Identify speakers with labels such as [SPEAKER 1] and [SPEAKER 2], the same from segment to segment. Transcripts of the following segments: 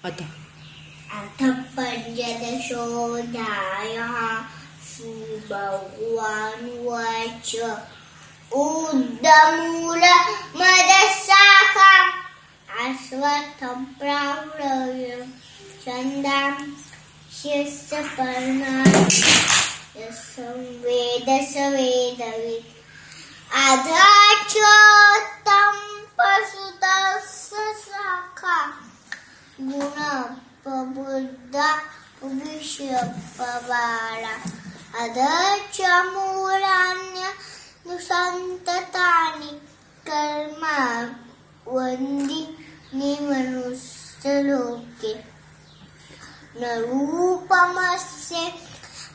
[SPEAKER 1] अथ
[SPEAKER 2] पंचदशोऽध्यायः। श्रीभगवानुवाच ऊर्ध्वमूलमधःशाखाम् अश्वत्थं प्राहुरव्ययं छन्दांस्यस्य पर्णानि यस्य वेद स वेदवित् अधश्चोत्थं पशुतस्य शाखा गुणप्रबुद्धा विषयपवारा अधश्च मूलान्यनुसन्ततानि कर्मावन्दिनि मनुष्यलोके न रूपमस्य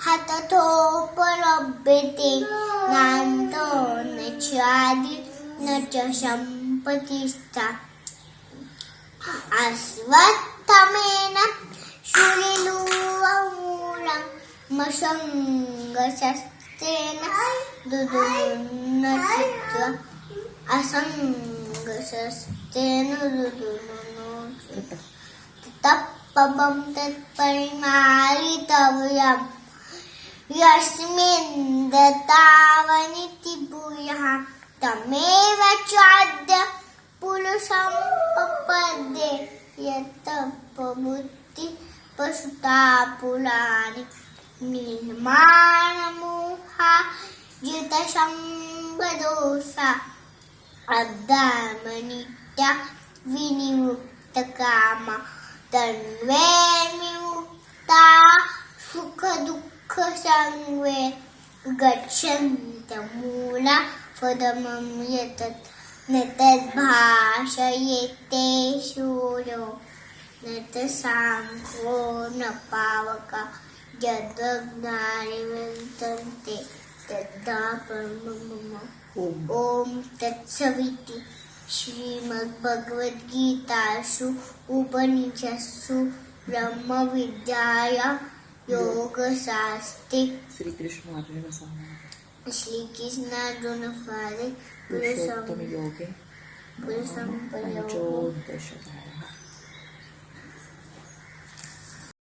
[SPEAKER 2] हतथोपलभ्यते नान्तो न चादि न च सम्पतिस्था अश्वत्थमेन शुलिलूवमूलं मशङ्गशस्त्रेण दुदुनुचित्वा असङ्गशस्त्रेण दुदुनुचित्वा तत्पबं तत्परिमार्जितव्यं यस्मिन् दत्तावनिति भूयः तमेव चाद्य पुरुषं पपद्ये यत् प्रवृत्ति पशुता पुराणि निर्माणमोहा जितसंगदोषा अद्धामनित्या विनिमुक्तकामा तन्वैर्विमुक्ता सुखदुःखसंगे गच्छन्तमूला पदमं यतत् न तद्भाषयेते शूरो न तत्साङ्ख्यो न पावका यद्वज्ञानिवर्तन्ते तद्धा परमं मम। ॐ तत्सदिति श्रीमद्भगवद्गीतासु उपनिषत्सु ब्रह्मविद्यायां योगशास्त्रे श्रीकृष्णार्जुनसंवादे
[SPEAKER 1] पुरुषोत्तम योगे
[SPEAKER 2] पुरुषं
[SPEAKER 1] पंचोदशाध्यायः।